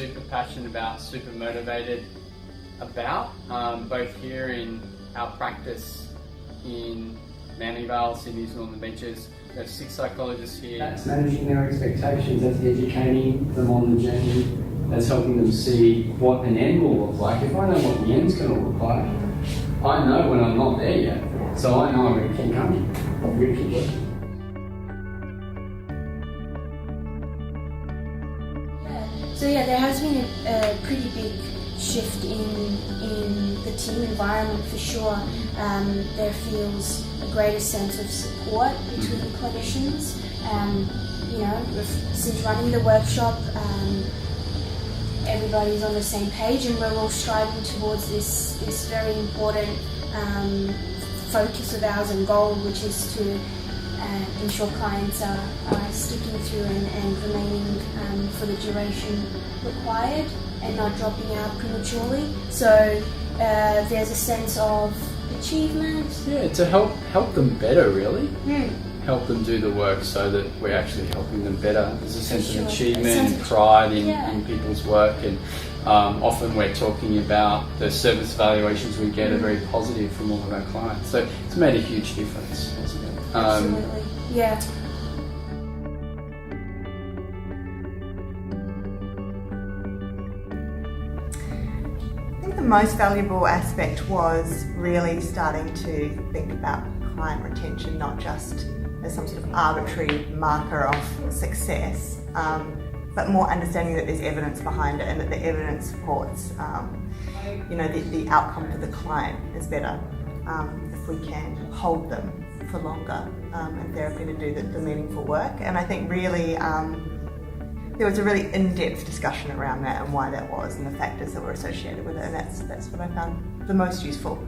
super passionate about, super motivated about, both here in our practice in Manly Vale, Sydney's Northern Beaches. We have 6 psychologists here. That's managing their expectations, that's educating them on the journey, that's helping them see what an end will look like. If I know what the end's going to look like, I know when I'm not there yet. So I know I'm going to keep coming, I'm going to keep working. So yeah, there has been a pretty big shift in the team environment for sure. There feels a greater sense of support between clinicians. Since running the workshop, everybody's on the same page, and we're all striving towards this very important focus of ours and goal, which is to ensure clients are sticking through and remaining for the duration required and not dropping out prematurely. So there's a sense of achievement. Yeah, to help them better, really. Help them do the work so that we're actually helping them better. There's a sense of achievement and pride in people's work, and often we're talking about the service evaluations we get are very positive from all of our clients. So it's made a huge difference, hasn't it? Absolutely, yeah. I think the most valuable aspect was really starting to think about client retention, not just as some sort of arbitrary marker of success, but more understanding that there's evidence behind it and that the evidence supports the outcome for the client is better if we can hold them for longer in therapy to do the meaningful work. And I think really there was a really in-depth discussion around that and why that was and the factors that were associated with it, and that's what I found the most useful.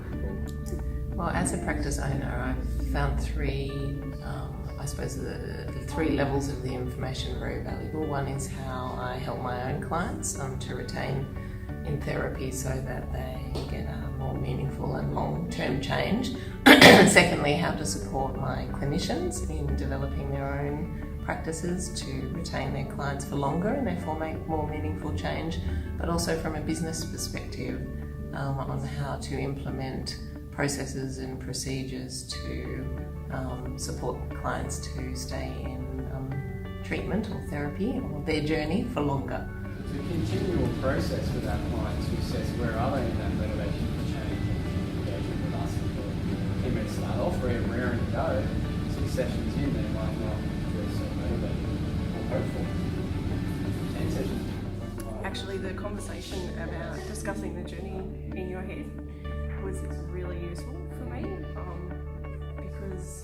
Well, as a practice owner, I've found three levels of the information very valuable. One is how I help my own clients to retain in therapy so that they get a more meaningful and long-term change. Secondly, how to support my clinicians in developing their own practices to retain their clients for longer and therefore make more meaningful change, but also from a business perspective on how to implement processes and procedures to support clients to stay in treatment or therapy or their journey for longer. It's a continual process with our clients who says where are they in that motivation for change and engagement with us. They may start off very raring to go, 6 sessions in they might not feel so motivated or hopeful. 10 sessions. Actually, the conversation about discussing the journey in your head was really useful for me because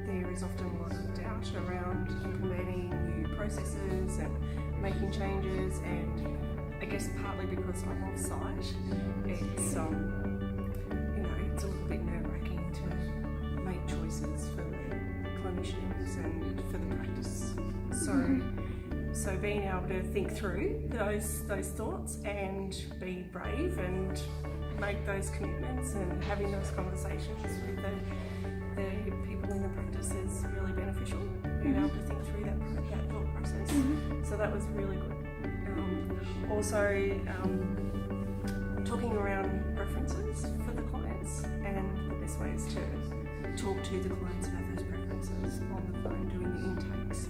there is often a lot of doubt around implementing new processes and making changes, and I guess partly because I'm off site, it's a little bit nerve-wracking to make choices for the clinicians and for the practice. So being able to think through those thoughts and be brave and make those commitments and having those conversations with the people in the practice is really beneficial. Being able to think through that thought process. So that was really good. Also, talking around preferences for the clients, and the best way is to talk to the clients about those preferences on the phone, doing the intakes.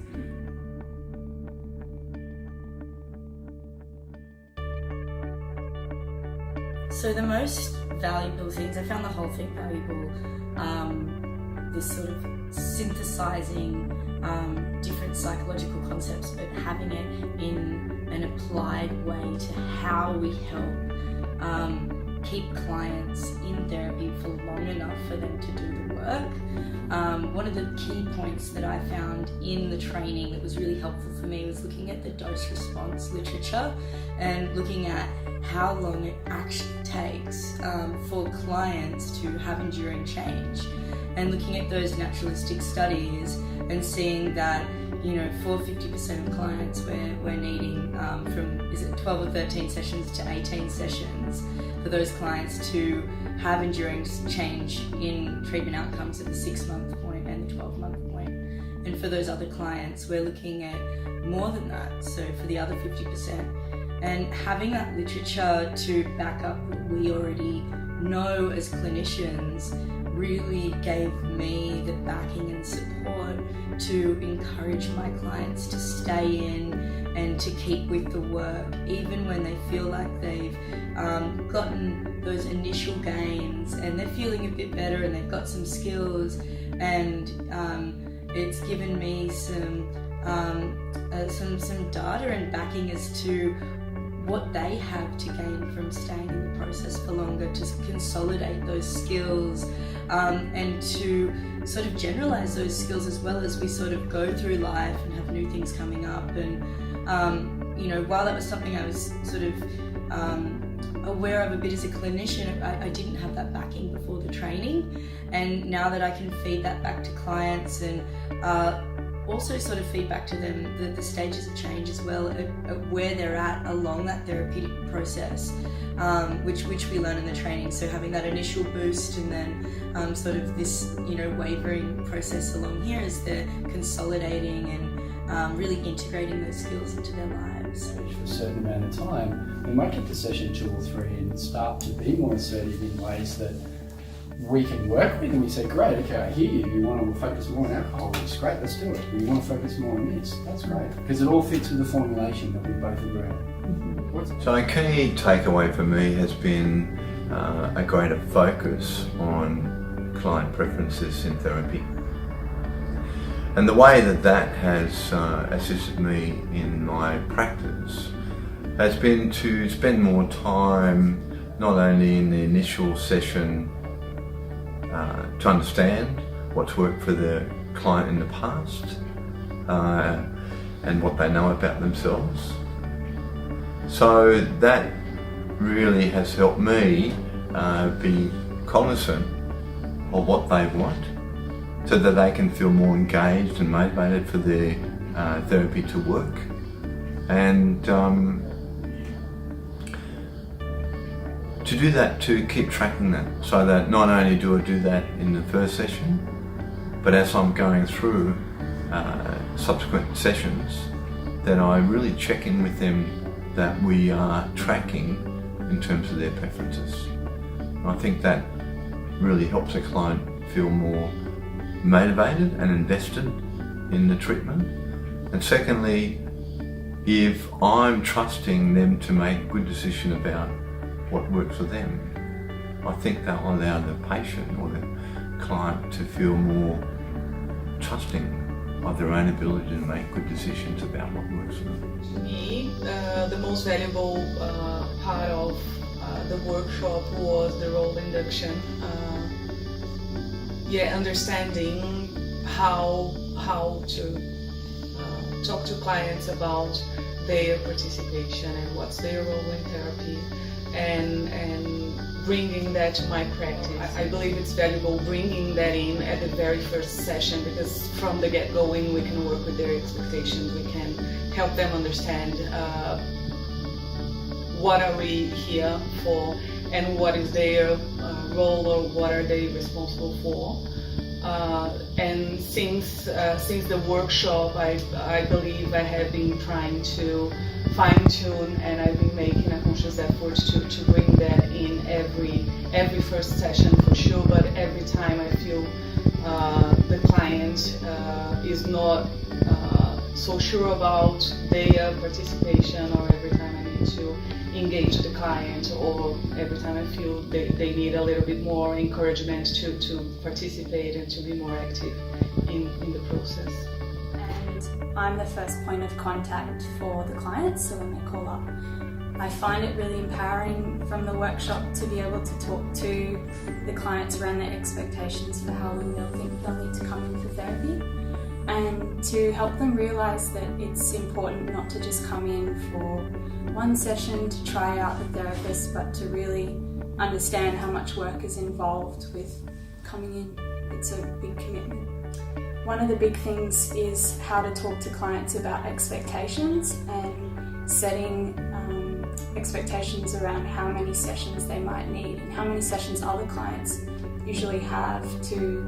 So the most valuable things, I found the whole thing valuable, this sort of synthesizing different psychological concepts, but having it in an applied way to how we help keep clients in therapy for long enough for them to do the work. One of the key points that I found in the training that was really helpful for me was looking at the dose response literature and looking at how long it actually takes for clients to have enduring change, and looking at those naturalistic studies and seeing that, for 50% of clients we're needing from 12 or 13 sessions to 18 sessions for those clients to have enduring change in treatment outcomes at the 6-month point and the 12-month point. And for those other clients, we're looking at more than that. So for the other 50%, And having that literature to back up what we already know as clinicians really gave me the backing and support to encourage my clients to stay in and to keep with the work, even when they feel like they've gotten those initial gains and they're feeling a bit better and they've got some skills, and it's given me some data and backing as to what they have to gain from staying in the process for longer, to consolidate those skills and to sort of generalize those skills as well as we sort of go through life and have new things coming up. And while that was something I was sort of aware of a bit as a clinician, I didn't have that backing before the training, and now that I can feed that back to clients and also sort of feedback to them the stages of change as well, at where they're at along that therapeutic process, which we learn in the training. So having that initial boost and then sort of this wavering process along here as they're consolidating and really integrating those skills into their lives. For a certain amount of time, they might get to session 2 or 3 and start to be more assertive in ways that we can work with, and we say, great, okay, I hear you. You want to focus more on alcohol use, great, let's do it. You want to focus more on this, that's great. Because it all fits with the formulation that we both agree on. So a key takeaway for me has been a greater focus on client preferences in therapy. And the way that has assisted me in my practice has been to spend more time not only in the initial session to understand what's worked for the client in the past and what they know about themselves. So that really has helped me be cognizant of what they want, so that they can feel more engaged and motivated for their therapy to work. And to do that, to keep tracking that, so that not only do I do that in the first session, but as I'm going through subsequent sessions, that I really check in with them that we are tracking in terms of their preferences. I think that really helps a client feel more motivated and invested in the treatment. And secondly, if I'm trusting them to make a good decision about what works for them, I think that will allow the patient or the client to feel more trusting of their own ability to make good decisions about what works for them. To me, the most valuable part of the workshop was the role induction. Understanding how to talk to clients about their participation and what's their role in therapy, and bringing that to my practice. I believe it's valuable bringing that in at the very first session, because from the get-go we can work with their expectations, we can help them understand what are we here for and what is their role or what are they responsible for. And since the workshop, I believe I have been trying to fine-tune, and I've been making a conscious effort to bring that in every first session for sure, but every time I feel the client is not so sure about their participation, or every time I need to engage the client, or every time I feel they need a little bit more encouragement to participate and to be more active in the process. And I'm the first point of contact for the clients, so when they call up, I find it really empowering from the workshop to be able to talk to the clients around their expectations for how long they'll think they'll need to come in for therapy, and to help them realise that it's important not to just come in for one session to try out the therapist, but to really understand how much work is involved with coming in. It's a big commitment. One of the big things is how to talk to clients about expectations and setting expectations around how many sessions they might need and how many sessions other clients usually have to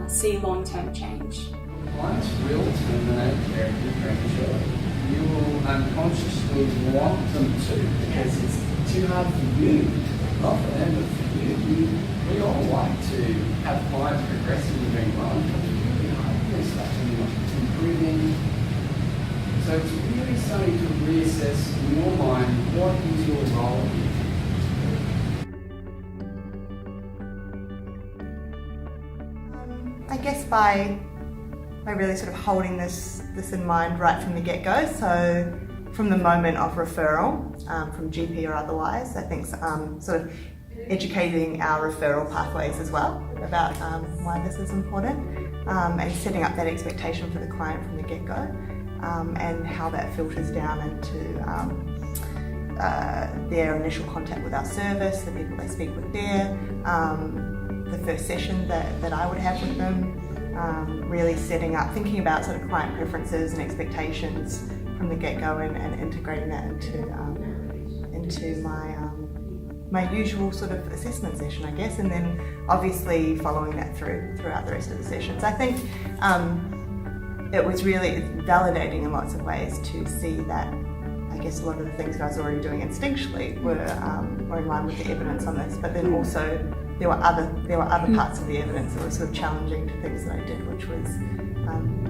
see long-term change. Clients will terminate therapy prematurely. you will unconsciously want them to, because it's too hard for you, not for them, but for you. We all like to have clients progressing and doing well, and it's really hard for this stuff and improving. So it's really starting to reassess in your mind, what is your role here? I guess by really sort of holding this in mind right from the get-go. So from the moment of referral, from GP or otherwise, I think sort of educating our referral pathways as well about why this is important, and setting up that expectation for the client from the get-go, and how that filters down into their initial contact with our service, the people they speak with there, the first session that I would have with them, really setting up, thinking about sort of client preferences and expectations from the get-go, and integrating that into my usual sort of assessment session, I guess, and then obviously following that throughout the rest of the sessions. I think it was really validating in lots of ways to see that, I guess, a lot of the things that I was already doing instinctually were in line with the evidence on this, but then also there were other parts of the evidence that were sort of challenging to things that I did, which was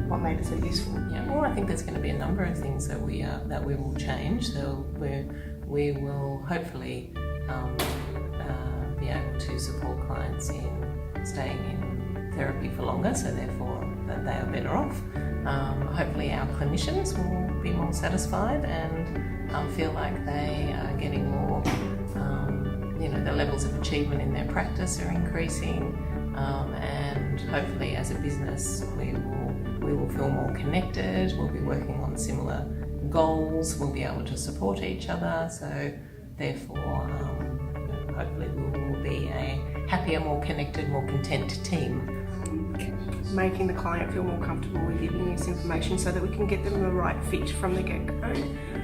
what made it so useful. Yeah, well, I think there's going to be a number of things that we will change. We will hopefully be able to support clients in staying in therapy for longer, so therefore that they are better off. Hopefully our clinicians will be more satisfied and feel like they are getting more, the levels of achievement in their practice are increasing, and hopefully as a business we will feel more connected, we'll be working on similar goals, we'll be able to support each other, so therefore hopefully we will be a happier, more connected, more content team. Making the client feel more comfortable with giving us information so that we can get them the right fit from the get-go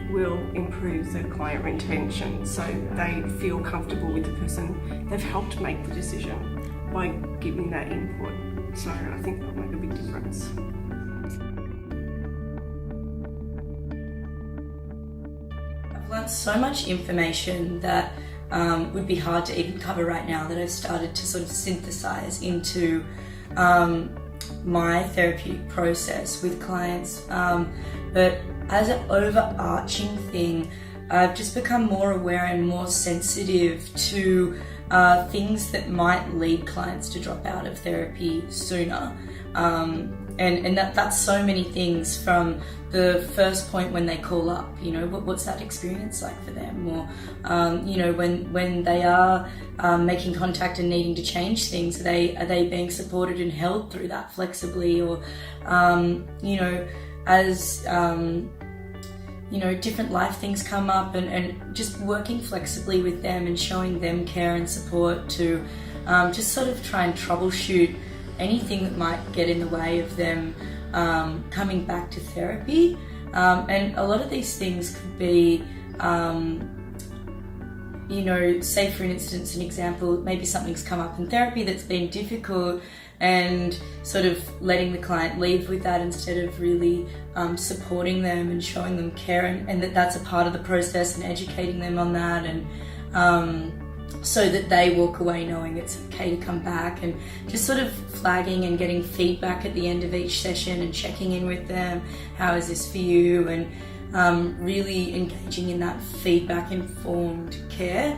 will improve the client retention, so they feel comfortable with the person they've helped make the decision by giving that input. So I think that'll make a big difference. I've learned so much information that would be hard to even cover right now, that I've started to sort of synthesize into my therapeutic process with clients, but as an overarching thing, I've just become more aware and more sensitive to things that might lead clients to drop out of therapy sooner, and that's so many things, from the first point when they call up, what's that experience like for them, or when they are making contact and needing to change things, are they being supported and held through that flexibly, or as different life things come up, and just working flexibly with them and showing them care and support to just sort of try and troubleshoot anything that might get in the way of them coming back to therapy. And a lot of these things could be, say for instance, an example, maybe something's come up in therapy that's been difficult, and sort of letting the client leave with that instead of really supporting them and showing them care, and that's a part of the process, and educating them on that, and so that they walk away knowing it's okay to come back, and just sort of flagging and getting feedback at the end of each session and checking in with them, how is this for you, and really engaging in that feedback informed care,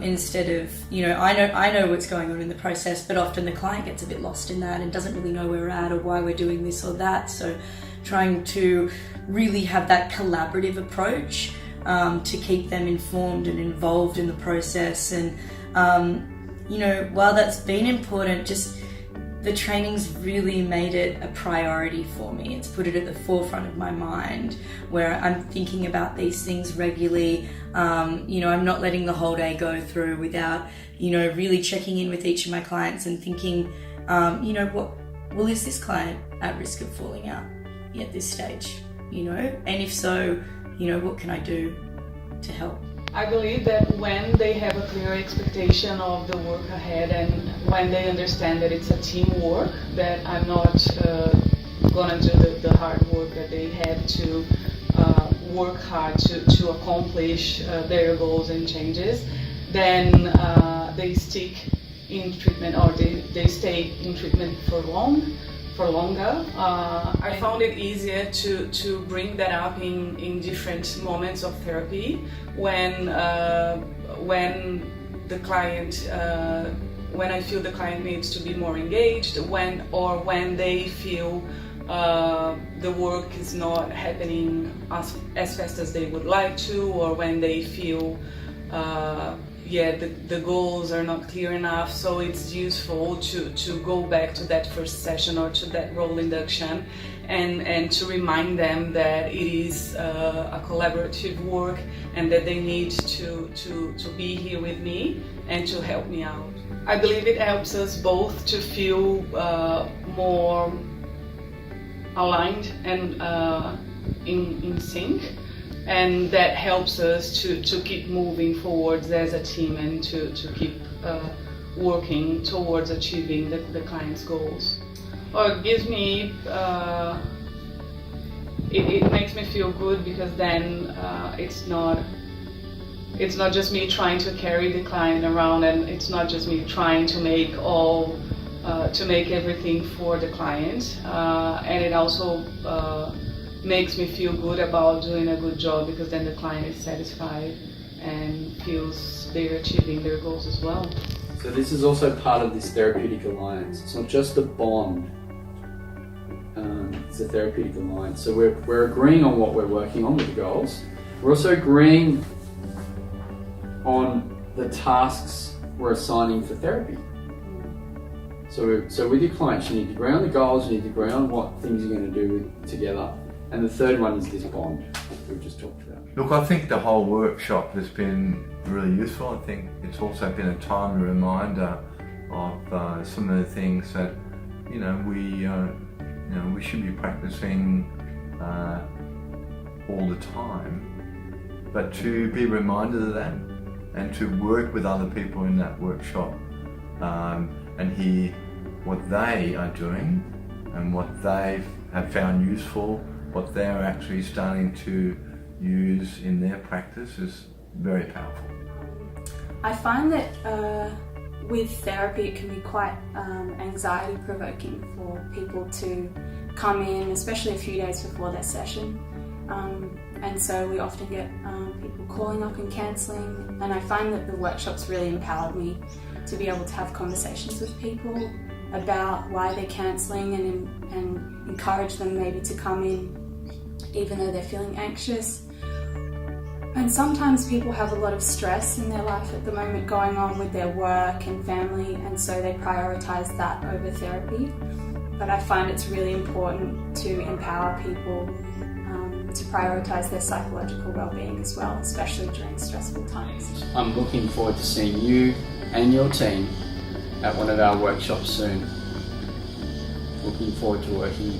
instead of, I know what's going on in the process, but often the client gets a bit lost in that and doesn't really know where we're at or why we're doing this or that, so trying to really have that collaborative approach to keep them informed and involved in the process. And while that's been important, just the training's really made it a priority for me. It's put it at the forefront of my mind, where I'm thinking about these things regularly. I'm not letting the whole day go through without, really checking in with each of my clients and thinking, is this client at risk of falling out at this stage? And if so, what can I do to help? I believe that when they have a clear expectation of the work ahead, and when they understand that it's a teamwork, that I'm not gonna do the hard work that they had to work hard to accomplish their goals and changes, then they stick in treatment, or they stay in treatment for longer. I found it easier to bring that up in different moments of therapy when the client, when I feel the client needs to be more engaged, when they feel the work is not happening as fast as they would like to, or when they feel the goals are not clear enough. So it's useful to go back to that first session or to that role induction and to remind them that it is a collaborative work and that they need to be here with me and to help me out. I believe it helps us both to feel more aligned and in sync, and that helps us to keep moving forwards as a team and to keep working towards achieving the client's goals. It gives me, it makes me feel good, because then it's not just me trying to carry the client around, and it's not just me trying to make everything for the client, and it also makes me feel good about doing a good job, because then the client is satisfied and feels they're achieving their goals as well. So this is also part of this therapeutic alliance. It's not just a bond, it's a therapeutic alliance. So we're agreeing on what we're working on with the goals. We're also agreeing on the tasks we're assigning for therapy. So with your clients, you need to agree on the goals, you need to agree on what things you're going to do together. And the third one is this bond we've just talked about. Look, I think the whole workshop has been really useful. I think it's also been a timely reminder of some of the things that we should be practicing all the time. But to be reminded of that and to work with other people in that workshop and hear what they are doing and what they have found useful, what they're actually starting to use in their practice is very powerful. I find that with therapy it can be quite anxiety provoking for people to come in, especially a few days before their session. And so we often get people calling up and cancelling, and I find that the workshops really empowered me to be able to have conversations with people about why they're cancelling and encourage them maybe to come in even though they're feeling anxious. And sometimes people have a lot of stress in their life at the moment going on with their work and family, and so they prioritise that over therapy. But I find it's really important to empower people to prioritise their psychological well-being as well, especially during stressful times. I'm looking forward to seeing you and your team at one of our workshops soon. Looking forward to working